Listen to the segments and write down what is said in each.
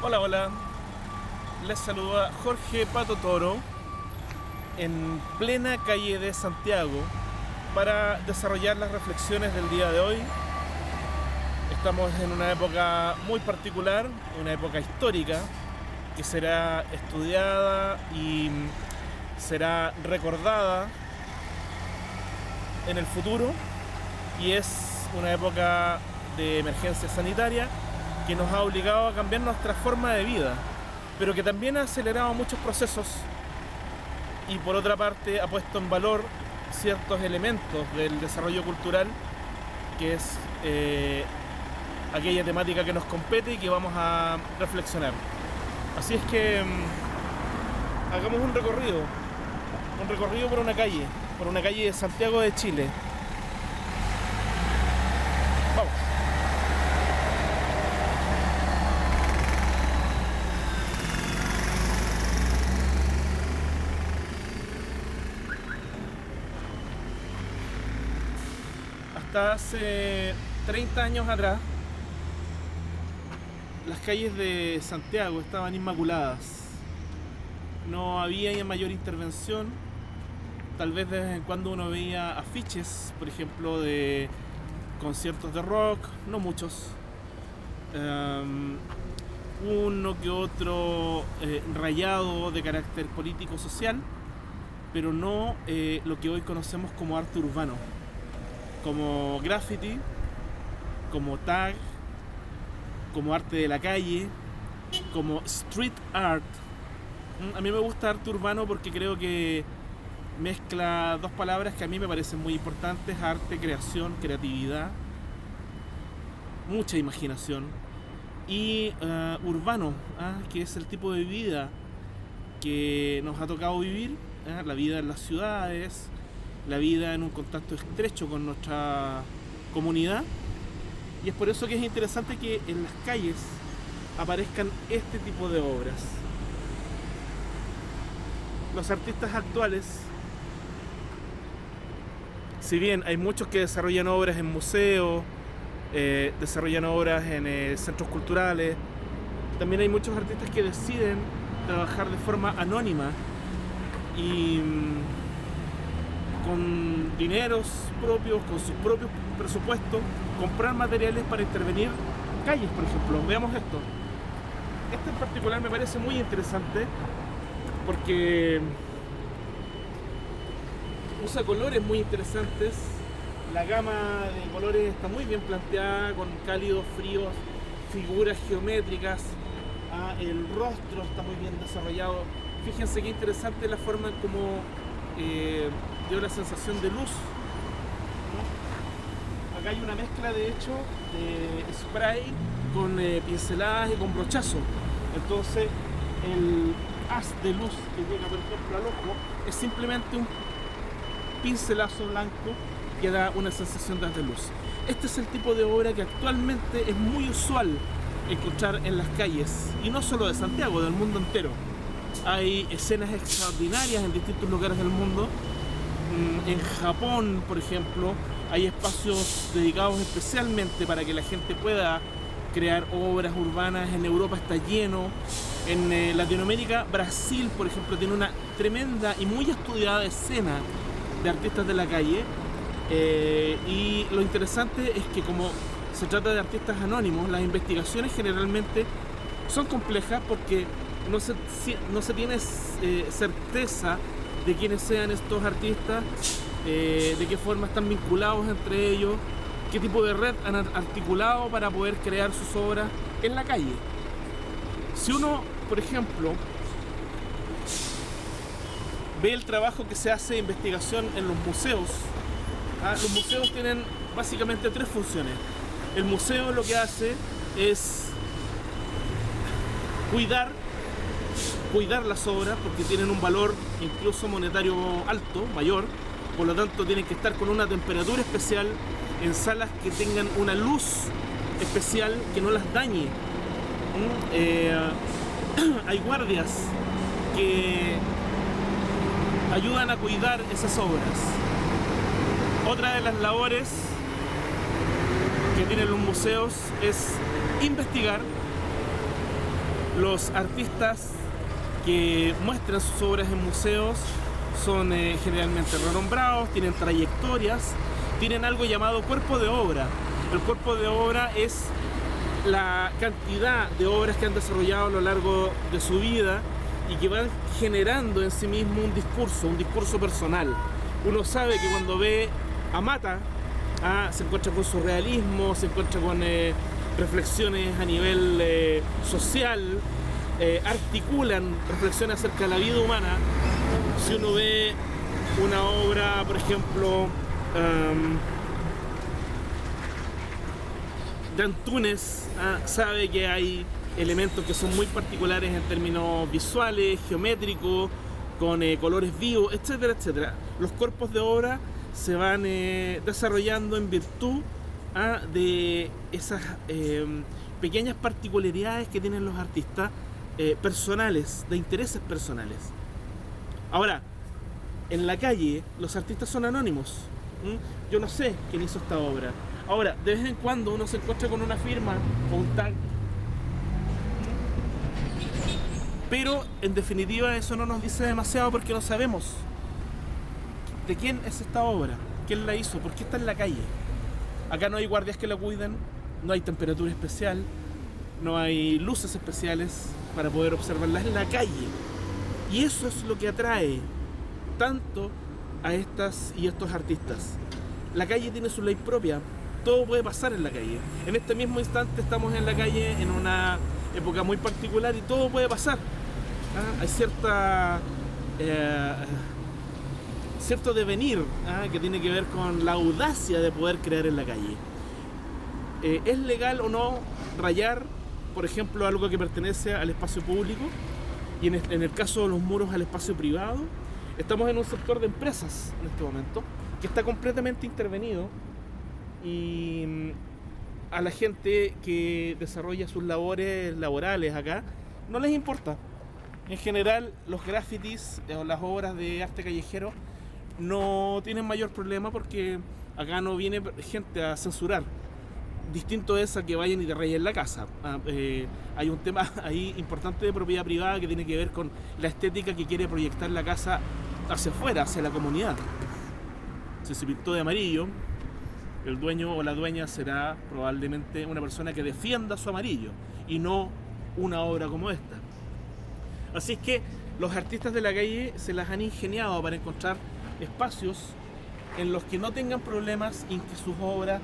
Hola, hola. Les saluda Jorge Pato Toro en plena calle de Santiago para desarrollar las reflexiones del día de hoy. Estamos en una época muy particular, una época histórica que será estudiada y será recordada en el futuro, y es una época de emergencia sanitaria que nos ha obligado a cambiar nuestra forma de vida, pero que también ha acelerado muchos procesos y por otra parte ha puesto en valor ciertos elementos del desarrollo cultural, que es aquella temática que nos compete y que vamos a reflexionar. Así es que hagamos un recorrido por una calle de Santiago de Chile. Vamos. Hasta hace 30 años atrás, las calles de Santiago estaban inmaculadas. No había mayor intervención. Tal vez de vez en cuando uno veía afiches, por ejemplo, de conciertos de rock, no muchos. Uno que otro rayado de carácter político-social, pero no lo que hoy conocemos como arte urbano, como graffiti, como tag, como arte de la calle, como street art. A mí me gusta arte urbano porque creo que mezcla dos palabras que a mí me parecen muy importantes: arte, creación, creatividad, mucha imaginación, y urbano, que es el tipo de vida que nos ha tocado vivir, la vida en las ciudades, la vida en un contacto estrecho con nuestra comunidad. Y es por eso que es interesante que en las calles aparezcan este tipo de obras. Los artistas actuales, si bien hay muchos que desarrollan obras en museos, desarrollan obras en centros culturales, también hay muchos artistas que deciden trabajar de forma anónima y con dineros propios, con sus propios presupuestos, comprar materiales para intervenir calles, por ejemplo. Veamos esto. Este en particular me parece muy interesante porque usa colores muy interesantes. La gama de colores está muy bien planteada, con cálidos, fríos, figuras geométricas. El rostro está muy bien desarrollado. Fíjense qué interesante la forma en cómo dio la sensación de luz. Acá hay una mezcla, de hecho, de spray con pinceladas y con brochazo. Entonces el haz de luz que llega, por ejemplo, al ojo es simplemente un pincelazo blanco que da una sensación de haz de luz. Este es el tipo de obra que actualmente es muy usual encontrar en las calles, y no solo de Santiago, del mundo entero. Hay escenas extraordinarias en distintos lugares del mundo. En Japón, por ejemplo, hay espacios dedicados especialmente para que la gente pueda crear obras urbanas. En Europa está lleno. En Latinoamérica, Brasil, por ejemplo, tiene una tremenda y muy estudiada escena de artistas de la calle. Y lo interesante es que, como se trata de artistas anónimos, las investigaciones generalmente son complejas porque no se tiene certeza de quiénes sean estos artistas, de qué forma están vinculados entre ellos, qué tipo de red han articulado para poder crear sus obras en la calle. Si uno, por ejemplo, ve el trabajo que se hace de investigación en los museos, los museos tienen básicamente tres funciones. El museo lo que hace es cuidar las obras, porque tienen un valor incluso monetario alto, mayor. Por lo tanto tienen que estar con una temperatura especial, en salas que tengan una luz especial que no las dañe. Hay guardias que ayudan a cuidar esas obras. Otra de las labores que tienen los museos es investigar Los artistas que muestran sus obras en museos son generalmente renombrados, tienen trayectorias, tienen algo llamado cuerpo de obra. El cuerpo de obra es la cantidad de obras que han desarrollado a lo largo de su vida y que van generando en sí mismo un discurso personal. Uno sabe que cuando ve a Mata, se encuentra con surrealismo, se encuentra con reflexiones a nivel social, articulan reflexiones acerca de la vida humana. Si uno ve una obra, por ejemplo, de Antúnez, sabe que hay elementos que son muy particulares en términos visuales, geométricos, con colores vivos, etcétera, etcétera. Los cuerpos de obra se van desarrollando en virtud de esas pequeñas particularidades que tienen los artistas personales, de intereses personales. Ahora, en la calle los artistas son anónimos. Yo no sé quién hizo esta obra. Ahora, de vez en cuando uno se encuentra con una firma o un tag. Pero, en definitiva, eso no nos dice demasiado porque no sabemos de quién es esta obra, quién la hizo, por qué está en la calle. Acá no hay guardias que la cuiden, no hay temperatura especial, no hay luces especiales para poder observarla en la calle. Y eso es lo que atrae tanto a estas y estos artistas. La calle tiene su ley propia, todo puede pasar en la calle. En este mismo instante estamos en la calle en una época muy particular y todo puede pasar. Hay cierto devenir que tiene que ver con la audacia de poder crear en la calle. ¿Es legal o no rayar, por ejemplo, algo que pertenece al espacio público? Y en el caso de los muros, al espacio privado. Estamos en un sector de empresas en este momento que está completamente intervenido y a la gente que desarrolla sus labores laborales acá no les importa. En general, los grafitis o las obras de arte callejero no tienen mayor problema porque acá no viene gente a censurar. Distinto es a que vayan y te rayen la casa. Hay un tema ahí importante de propiedad privada que tiene que ver con la estética que quiere proyectar la casa hacia afuera, hacia la comunidad. Si se pintó de amarillo, el dueño o la dueña será probablemente una persona que defienda su amarillo y no una obra como esta. Así es que los artistas de la calle se las han ingeniado para encontrar espacios en los que no tengan problemas y en que sus obras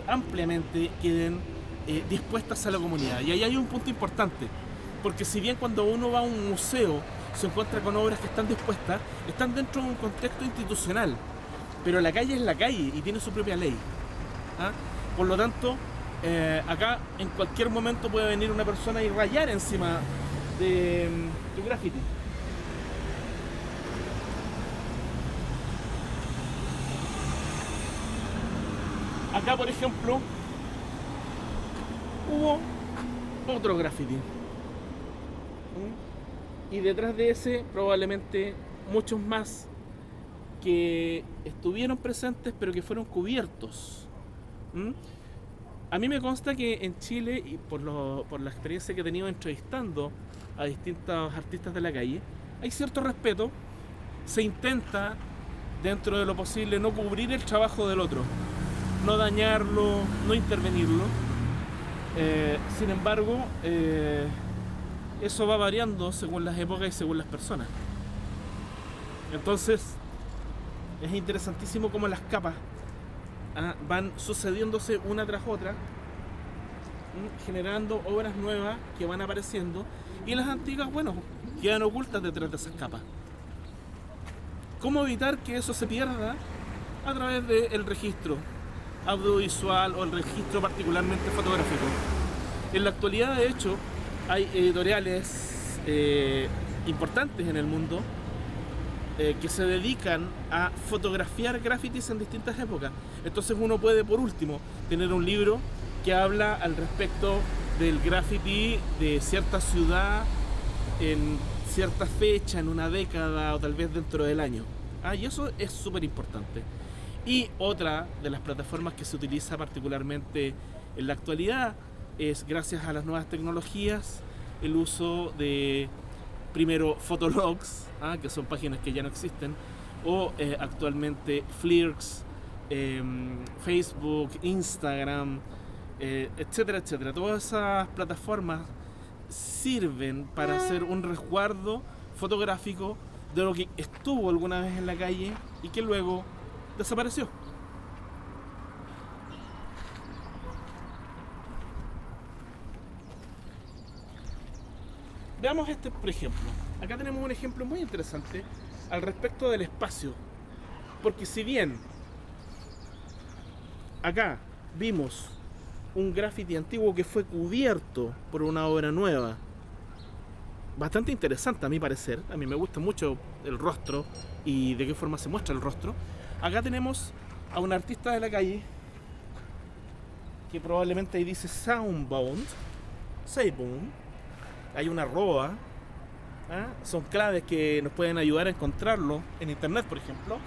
ampliamente queden dispuestas a la comunidad. Y ahí hay un punto importante, porque si bien cuando uno va a un museo se encuentra con obras que están dispuestas, están dentro de un contexto institucional, pero la calle es la calle y tiene su propia ley. Por lo tanto, acá en cualquier momento puede venir una persona y rayar encima de un graffiti. Acá, por ejemplo, hubo otro graffiti. Y detrás de ese, probablemente muchos más que estuvieron presentes, pero que fueron cubiertos. A mí me consta que en Chile, y por la experiencia que he tenido entrevistando a distintos artistas de la calle, hay cierto respeto. Se intenta, dentro de lo posible, no cubrir el trabajo del otro, no dañarlo, no intervenirlo. Sin embargo, eso va variando según las épocas y según las personas. Entonces, es interesantísimo cómo las capas van sucediéndose una tras otra, generando obras nuevas que van apareciendo, y las antiguas, bueno, quedan ocultas detrás de esas capas. ¿Cómo evitar que eso se pierda? A través del registro audiovisual o el registro particularmente fotográfico. En la actualidad, de hecho, hay editoriales importantes en el mundo que se dedican a fotografiar grafitis en distintas épocas. Entonces uno puede, por último, tener un libro que habla al respecto del graffiti de cierta ciudad en cierta fecha, en una década o tal vez dentro del año. Y eso es súper importante. Y otra de las plataformas que se utiliza particularmente en la actualidad es, gracias a las nuevas tecnologías, el uso de, primero, Fotologs, que son páginas que ya no existen, o actualmente Flirks, Facebook, Instagram, etcétera, etcétera. Todas esas plataformas sirven para hacer un resguardo fotográfico de lo que estuvo alguna vez en la calle y que luego desapareció. Veamos este, por ejemplo. Acá tenemos un ejemplo muy interesante al respecto del espacio. Porque si bien acá vimos un graffiti antiguo que fue cubierto por una obra nueva, bastante interesante a mi parecer, a mí me gusta mucho el rostro y de qué forma se muestra el rostro. Acá tenemos a un artista de la calle que probablemente ahí dice Soundbound, hay una arroba, son claves que nos pueden ayudar a encontrarlo en internet, por ejemplo.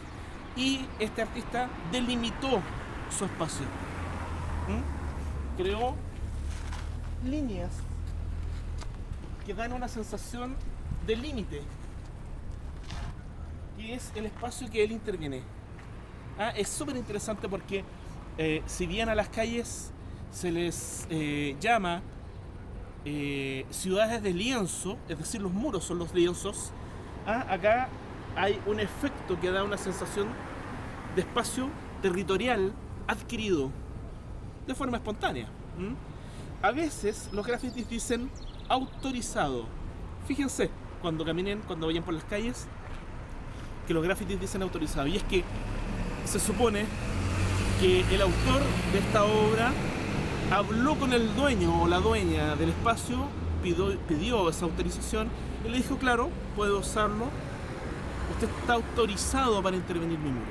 Y este artista delimitó su espacio, creó líneas que dan una sensación de límite, y es el espacio que él interviene. Es súper interesante porque si bien a las calles se les llama ciudades de lienzo, es decir, los muros son los lienzos, acá hay un efecto que da una sensación de espacio territorial adquirido de forma espontánea. A veces los grafitis dicen autorizado. Fíjense, cuando caminen, cuando vayan por las calles, que los grafitis dicen autorizado. Y es que se supone que el autor de esta obra habló con el dueño o la dueña del espacio, pidió esa autorización y le dijo, claro, puede usarlo, usted está autorizado para intervenir mi muro.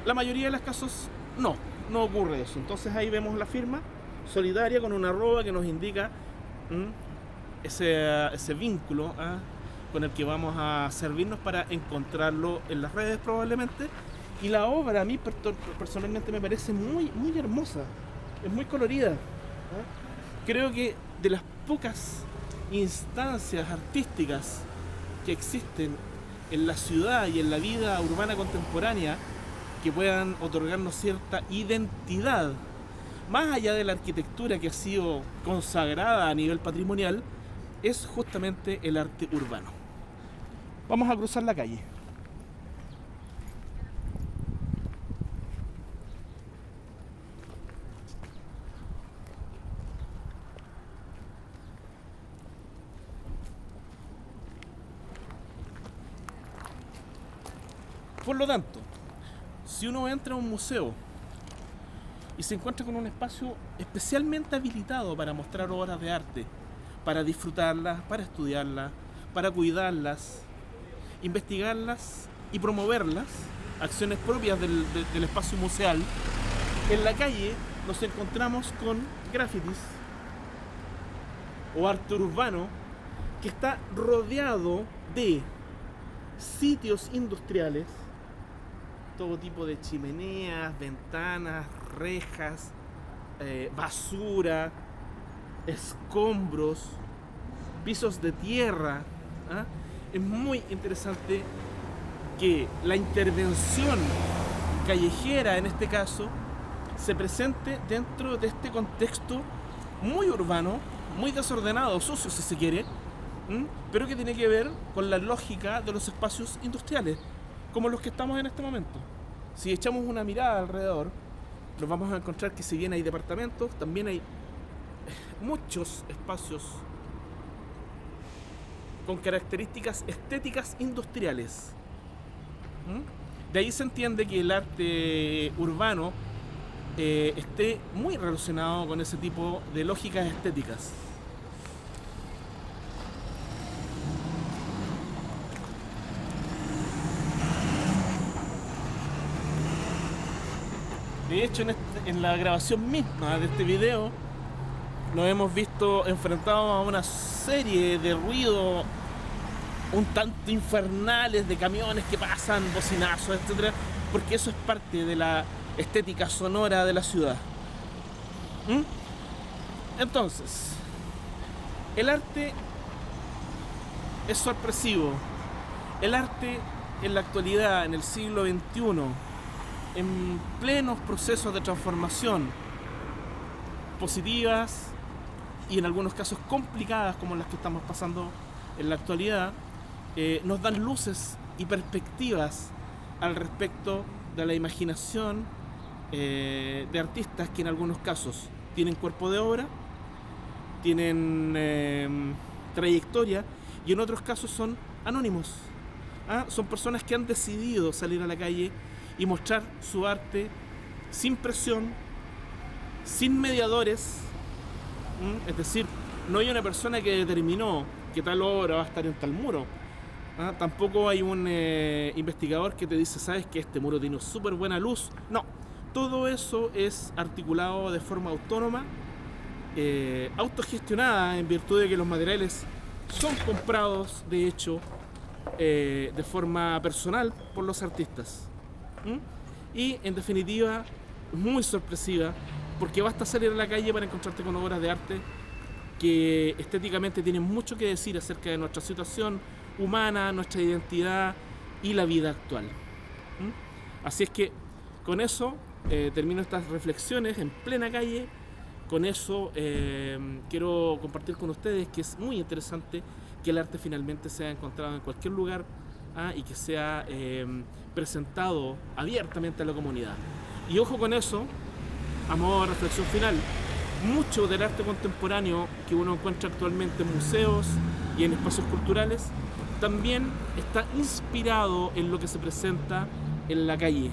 La mayoría de los casos no ocurre eso. Entonces ahí vemos la firma solidaria con una arroba que nos indica ese vínculo con el que vamos a servirnos para encontrarlo en las redes probablemente. Y la obra a mí personalmente me parece muy, muy hermosa, es muy colorida. Creo que de las pocas instancias artísticas que existen en la ciudad y en la vida urbana contemporánea que puedan otorgarnos cierta identidad, más allá de la arquitectura que ha sido consagrada a nivel patrimonial, es justamente el arte urbano. Vamos a cruzar la calle. Por lo tanto, si uno entra a un museo y se encuentra con un espacio especialmente habilitado para mostrar obras de arte, para disfrutarlas, para estudiarlas, para cuidarlas, investigarlas y promoverlas, acciones propias del espacio museal, en la calle nos encontramos con grafitis o arte urbano que está rodeado de sitios industriales, todo tipo de chimeneas, ventanas, rejas, basura, escombros, pisos de tierra. Es muy interesante que la intervención callejera, en este caso, se presente dentro de este contexto muy urbano, muy desordenado, sucio si se quiere, pero que tiene que ver con la lógica de los espacios industriales, como los que estamos en este momento. Si echamos una mirada alrededor, nos vamos a encontrar que si bien hay departamentos, también hay muchos espacios con características estéticas industriales. De ahí se entiende que el arte urbano esté muy relacionado con ese tipo de lógicas estéticas. De hecho, en la grabación misma de este video nos hemos visto enfrentados a una serie de ruidos un tanto infernales de camiones que pasan, bocinazos, etcétera, porque eso es parte de la estética sonora de la ciudad. Entonces, El arte es sorpresivo. El arte en la actualidad, en el siglo XXI, en plenos procesos de transformación, positivas y en algunos casos complicadas como las que estamos pasando en la actualidad, nos dan luces y perspectivas al respecto de la imaginación de artistas que en algunos casos tienen cuerpo de obra, tienen trayectoria y en otros casos son anónimos. Son personas que han decidido salir a la calle y mostrar su arte sin presión, sin mediadores. Es decir, no hay una persona que determinó que tal obra va a estar en tal muro. Tampoco hay un investigador que te dice, sabes que este muro tiene súper buena luz. No, todo eso es articulado de forma autónoma, autogestionada, en virtud de que los materiales son comprados, de hecho, de forma personal por los artistas. Y en definitiva, muy sorpresiva, porque basta salir a la calle para encontrarte con obras de arte que estéticamente tienen mucho que decir acerca de nuestra situación humana, nuestra identidad y la vida actual. Así es que con eso termino estas reflexiones en plena calle. Con eso quiero compartir con ustedes que es muy interesante que el arte finalmente sea encontrado en cualquier lugar y que sea presentado abiertamente a la comunidad. Y ojo con eso, a modo de reflexión final, mucho del arte contemporáneo que uno encuentra actualmente en museos y en espacios culturales también está inspirado en lo que se presenta en la calle.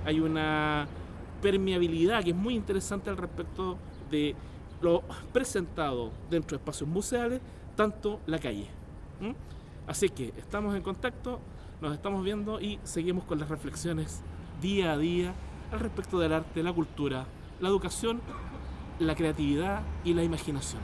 Hay una permeabilidad que es muy interesante al respecto de lo presentado dentro de espacios museales, tanto la calle. Así que estamos en contacto, nos estamos viendo y seguimos con las reflexiones día a día al respecto del arte, la cultura, la educación, la creatividad y la imaginación.